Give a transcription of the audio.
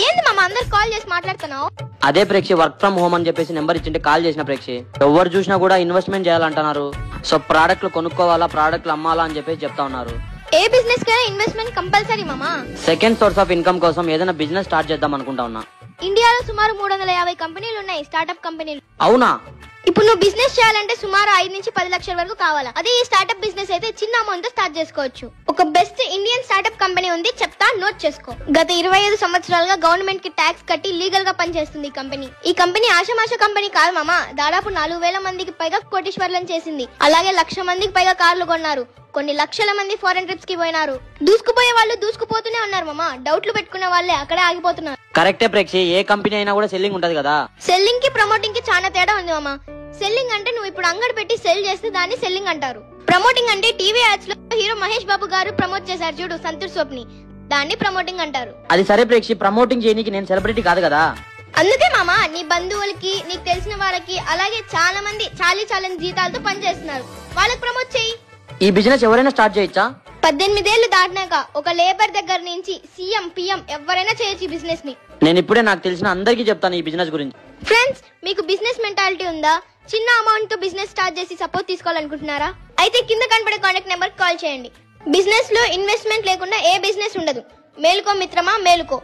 ఏంది మామ అందరు కాల్ చేసి మాట్లాడుతున్నావు? అదే ప్రేక్షి వర్క్ ఫ్రమ్ హోమ్ అని చెప్పేసి నెంబర్ ఇచ్చింటే కాల్ చేసిన ప్రేక్షి. ఎవరు చూసినా కూడా ఇన్వెస్ట్మెంట్ చేయాలంటున్నారు. సో ప్రోడక్ట్లు కొనుక్కోవాలా, ప్రోడక్ట్లు అమ్మాలా అని చెప్పేసి చెప్తా ఉన్నారు. ఏ బిజినెస్ కైనా ఇన్వెస్ట్మెంట్ కంపల్సరీ మామ. సెకండ్ సోర్స్ ఆఫ్ ఇన్కమ్ కోసం ఏదైనా బిజినెస్ స్టార్ట్ చేద్దాం అనుకుంటా ఉన్నా. ఇండియాలో సుమారు 350 కంపెనీలు ఉన్నాయి, స్టార్ట్అప్ కంపెనీలు. అవునా? ఇప్పుడు నువ్వు బిజినెస్ చేయాలంటే సుమారు 5 నుంచి 10 లక్షల వరకు కావాలా. అదే ఈ స్టార్ట్అప్ బిజినెస్ అయితే చిన్న అమౌంట్ తో స్టార్ట్ చేసుకోవచ్చు. ఒక బెస్ట్ ఇండియన్ స్టార్ట్అప్ కంపెనీ ఉంది, చెప్తా, నోట్ చేసుకో. గత 25 సంవత్సరాలుగా గవర్నమెంట్ కి ట్యాక్స్ కట్టి లీగల్ గా పనిచేస్తుంది ఈ కంపెనీ ఆషమాష కంపెనీ కాదు మామ. దాదాపు 4000 మందికి పైగా కోటీశ్వర్లను చేసింది. అలాగే 1,00,000 మందికి పైగా కార్లు కొన్నారు. కొన్ని లక్షల మంది ఫారెన్ ట్రిప్స్ కి పోయినారు. దూసుకుపోయే వాళ్ళు దూసుకుపోతూనే ఉన్నారు మామ. డౌట్లు పెట్టుకునే వాళ్ళే అక్కడే ఆగిపోతున్నారు. కరెక్టే ప్రేక్షి, ఏ కంపెనీ అయినా కూడా సెల్లింగ్ ఉంటది కదా. సెల్లింగ్ కి ప్రమోటింగ్ కి చాలా తేడా ఉంది మామ. సెల్లింగ్ అంటే నువ్వు ఇప్పుడు అంగడి పెట్టి సెల్ చేస్తే దాన్ని సెల్లింగ్ అంటారు. ప్రమోటింగ్ అంటే టీవీ యాడ్స్ లో హీరో మహేష్ బాబు గారు ప్రమోట్ చేశారు చూడు సంతూర్ సోప్ ని, దాన్ని ప్రమోటింగ్ అంటారు. అది సరే ప్రేక్షి, ప్రమోటింగ్ చేయడానికి నేను సెలబ్రిటీ కాదు కదా. అందుకే మామ నీ బంధువులకి, నీకు తెలిసిన వాళ్ళకి, అలాగే చాలా మంది చాలీ జీతాలతో పనిచేస్తున్నారు, వాళ్ళకి ప్రమోట్ చేయి. ఈ బిజినెస్ ఎవరైనా స్టార్ట్ చేయొచ్చా? 18 ఏళ్లు దాటినాక ఒక లేబర్ దగ్గర నుంచి సీఎం పిఎం ఎవరైనా చేయొచ్చు ఈ బిజినెస్ ని. నేను ఇప్పుడే నాకు తెలిసిన అందరికీ చెప్తాను ఈ బిజినెస్ గురించి. ఫ్రెండ్స్, మీకు బిజినెస్ మెంటాలిటీ ఉందా? చిన్న అమౌంట్ తో బిజినెస్ స్టార్ట్ చేసి సపోర్ట్ తీసుకోవాలనుకుంటున్నారా? అయితే కింద కనబడే కాంటాక్ట్ నెంబర్ కాల్ చేయండి. బిజినెస్ లో ఇన్వెస్ట్మెంట్ లేకుండా ఏ బిజినెస్ ఉండదు. మేలుకో మిత్రమా, మేలుకో.